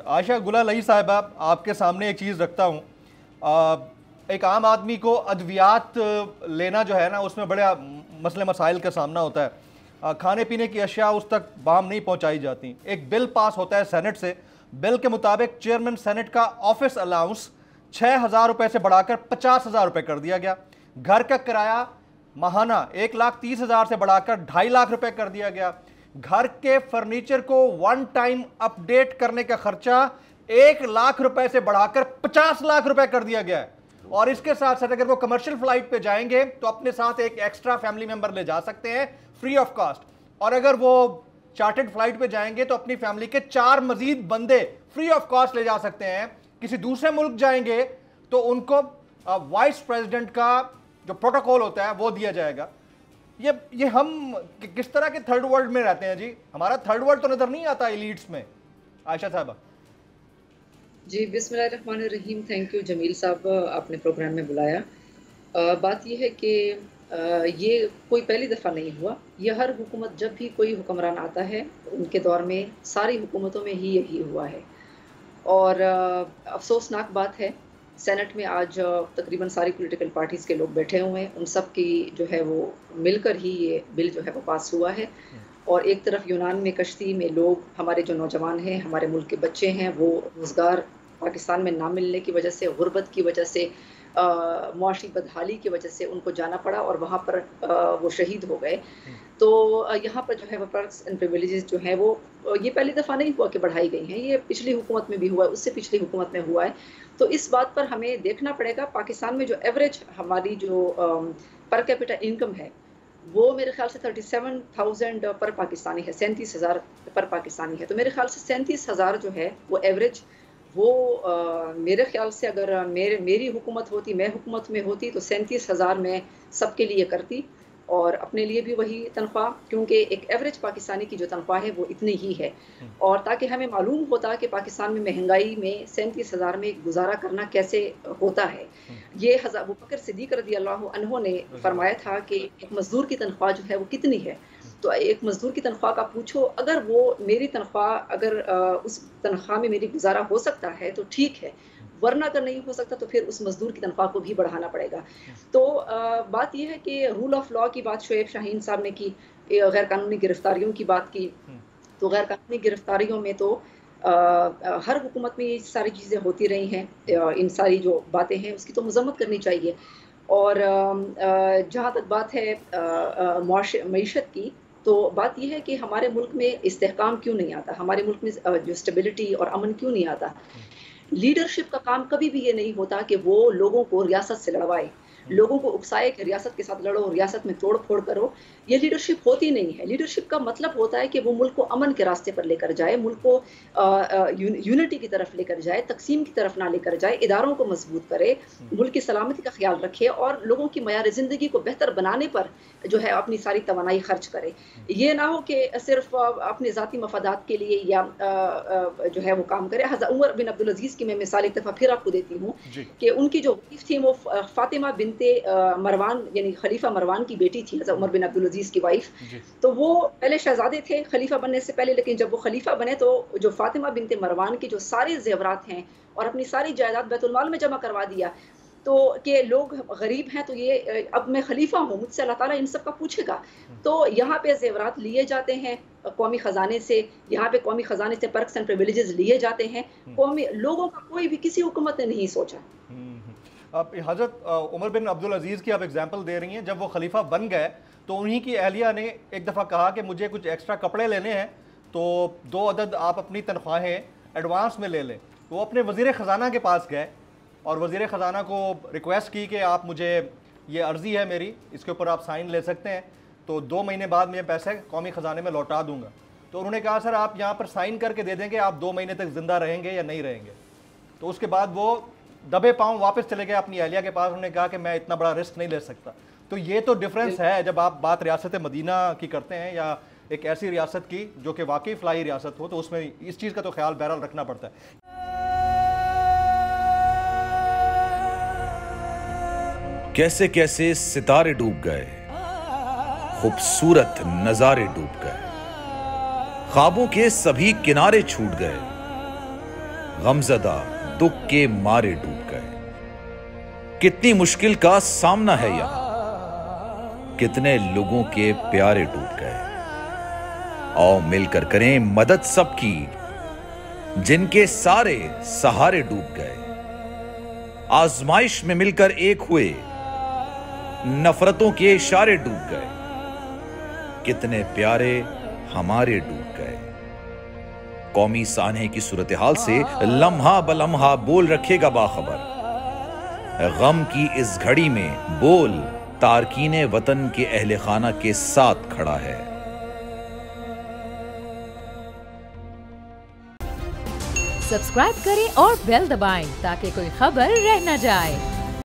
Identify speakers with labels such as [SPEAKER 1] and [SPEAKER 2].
[SPEAKER 1] आयशा गुलालई साहिबा, आपके सामने एक चीज़ रखता हूँ। एक आम आदमी को अद्वियात लेना जो है ना, उसमें बड़े मसले मसाइल का सामना होता है। खाने पीने की अशिया उस तक बाम नहीं पहुँचाई जाती। एक बिल पास होता है सेनेट से। बिल के मुताबिक चेयरमैन सेनेट का ऑफिस अलाउंस 6,000 रुपये से बढ़ाकर 50,000 रुपये कर दिया गया। घर का किराया माहाना 1,30,000 से बढ़ाकर 2.5 लाख रुपए कर दिया गया। घर के फर्नीचर को वन टाइम अपडेट करने का खर्चा 1 लाख रुपए से बढ़ाकर 50 लाख रुपए कर दिया गया है। और इसके साथ साथ अगर वो कमर्शियल फ्लाइट पे जाएंगे तो अपने साथ एक एक्स्ट्रा फैमिली मेंबर ले जा सकते हैं फ्री ऑफ कॉस्ट। और अगर वो चार्टर्ड फ्लाइट पे जाएंगे तो अपनी फैमिली के 4 मजीद बंदे फ्री ऑफ कॉस्ट ले जा सकते हैं। किसी दूसरे मुल्क जाएंगे तो उनको वाइस प्रेसिडेंट का जो प्रोटोकॉल होता है वो दिया जाएगा। ये हम किस तरह के थर्ड वर्ल्ड में रहते हैं जी? हमारा थर्ड वर्ल्ड तो नजर नहीं आता एलीट्स में। आयशा साहबा
[SPEAKER 2] जी, बिस्मिल्लाहिर्रहमानिर्रहीम। थैंक यू जमील साहब, आपने प्रोग्राम में बुलाया। बात यह है कि ये कोई पहली दफ़ा नहीं हुआ। ये हर हुकूमत जब भी कोई हुक्मरान आता है उनके दौर में सारी हुकूमतों में ही यही हुआ है। और अफसोसनाक बात है, सेनेट में आज तकरीबन सारी पॉलिटिकल पार्टीज़ के लोग बैठे हुए हैं। उन सब की जो है वो मिलकर ही ये बिल जो है वो पास हुआ है। और एक तरफ यूनान में कश्ती में लोग, हमारे जो नौजवान हैं, हमारे मुल्क के बच्चे हैं, वो रोज़गार पाकिस्तान में ना मिलने की वजह से, गुर्बत की वजह से, मुआशी बदहाली की वजह से उनको जाना पड़ा और वहाँ पर वो शहीद हो गए। तो यहाँ पर जो है वो पर्क्स एंड प्रिविलेजेस जो हैं वो ये पहली दफ़ा नहीं हुआ कि बढ़ाई गई हैं। ये पिछली हुकूमत में भी हुआ है, उससे पिछली हुकूमत में हुआ है। तो इस बात पर हमें देखना पड़ेगा, पाकिस्तान में जो एवरेज हमारी जो पर कैपिटा इनकम है वो मेरे ख्याल से 37,000 पर पाकिस्तानी है, 37,000 पर पाकिस्तानी है। तो मेरे ख्याल से 37,000 जो है वो एवरेज, वो मेरे ख्याल से अगर मेरी हुकूमत होती, मैं हुकूमत में होती तो 37,000 में सबके लिए करती और अपने लिए भी वही तनख्वाह, क्योंकि एक एवरेज पाकिस्तानी की जो तनख्वाह है वो इतनी ही है। और ताकि हमें मालूम होता कि पाकिस्तान में महंगाई में 37,000 में गुजारा करना कैसे होता है। ये अबू बकर सिद्दीक रज़ियल्लाहु अन्हु ने फरमाया था कि एक मजदूर की तनख्वाह जो है वो कितनी है। तो एक मजदूर की तनख्वाह का पूछो, अगर वो मेरी तनख्वाह, अगर उस तनख्वाह में मेरी गुजारा हो सकता है तो ठीक है, वरना अगर नहीं हो सकता तो फिर उस मजदूर की तनख्वाह को भी बढ़ाना पड़ेगा। तो बात यह है कि रूल ऑफ लॉ की बात शोएब शाहीन साहब ने की, गैर कानूनी गिरफ्तारियों की बात की। तो गैर कानूनी गिरफ्तारियों में तो हर हुकूमत में ये सारी चीज़ें होती रही हैं। इन सारी जो बातें हैं उसकी तो मजम्मत करनी चाहिए। और जहाँ तक बात है मईशत की, तो बात यह है कि हमारे मुल्क में इस्तेहकाम क्यों नहीं आता, हमारे मुल्क में जो स्टेबिलिटी और अमन क्यों नहीं आता। लीडरशिप का काम कभी भी ये नहीं होता कि वो लोगों को रियासत से लड़वाए, लोगों को उकसाए कि रियासत के साथ लड़ो, रियासत में तोड़ फोड़ करो। ये लीडरशिप होती नहीं है। लीडरशिप का मतलब होता है कि वो मुल्क को अमन के रास्ते पर लेकर जाए, मुल्क को यूनिटी की तरफ लेकर जाए, तकसीम की तरफ ना लेकर जाए, इदारों को मजबूत करे, मुल्क की सलामती का ख्याल रखे और लोगों की मयार ज़िंदगी को बेहतर बनाने पर जो है अपनी सारी तवानाई खर्च करे। ये ना हो कि सिर्फ अपने ज़ाती मफादात के लिए या जो है वो काम करे। हज़रत उमर बिन अब्दुल अजीज़ की मैं मिसाल एक दफ़ा फिर आपको देती हूँ कि उनकी जो वाइफ थी वो फातिमा बिनते मरवान, यानी खलीफा मरवान की बेटी थी, हज़रत उमर बिन अब्दुल अजीज़ की वाइफ। तो वो पहले शहजादे थे खलीफा बनने से पहले, लेकिन जब वो खलीफा बने तो जो फातिमा बिनते मरवान की जो सारे जेवरात हैं और अपनी सारी जायदाद बैतुल माल में जमा करवा दिया। तो कि लोग गरीब हैं तो ये अब मैं खलीफा हूँ, मुझसे अल्लाह ताला इन सब का पूछेगा। तो यहाँ पे जेवरात लिए जाते हैं कौमी ख़जाने से, यहाँ पे कौमी ख़जाने से पर्क्स एंड प्रिविलेजेस लिए जाते हैं। कौमी लोगों का कोई भी किसी हुकूमत ने नहीं सोचा।
[SPEAKER 1] अब हज़रत उमर बिन अब्दुल अजीज़ की आप एग्जांपल दे रही हैं। जब वो खलीफा बन गए तो उन्हीं की अहलिया ने एक दफ़ा कहा कि मुझे कुछ एक्स्ट्रा कपड़े लेने हैं तो 2 अदद आप अपनी तनख्वाहें एडवांस में ले लें। तो वो अपने वज़ीर ख़जाना के पास गए और वज़ीर ख़जाना को रिक्वेस्ट की कि आप मुझे, ये अर्ज़ी है मेरी, इसके ऊपर आप साइन ले सकते हैं, तो 2 महीने बाद मैं पैसे कौमी ख़जाने में लौटा दूंगा। तो उन्होंने कहा सर आप यहाँ पर साइन करके दे देंगे, आप 2 महीने तक ज़िंदा रहेंगे या नहीं रहेंगे। तो उसके बाद वो दबे पाँव वापस चले गए अपनी अहलिया के पास। उन्होंने कहा कि मैं इतना बड़ा रिस्क नहीं ले सकता। तो ये तो डिफरेंस है जब आप बात रियासत मदीना की करते हैं या एक ऐसी रियासत की जो कि वाकई फ़लाही रियासत हो, तो उसमें इस चीज़ का तो ख्याल बहरहाल रखना पड़ता है।
[SPEAKER 3] कैसे कैसे सितारे डूब गए, खूबसूरत नजारे डूब गए, ख्वाबों के सभी किनारे छूट गए, गमज़दा दुख के मारे डूब गए। कितनी मुश्किल का सामना है यहां, कितने लोगों के प्यारे डूब गए। आओ मिलकर करें मदद सबकी, जिनके सारे सहारे डूब गए। आजमाइश में मिलकर एक हुए, नफरतों के इशारे डूब गए। कितने प्यारे हमारे डूब गए। कौमी सानहे की सूरत हाल से लम्हा बलम्हा बोल रखेगा बाखबर। गम की इस घड़ी में बोल तारकीने वतन के अहले खाना के साथ खड़ा है।
[SPEAKER 4] सब्सक्राइब करें और बेल दबाएं ताकि कोई खबर रह न जाए।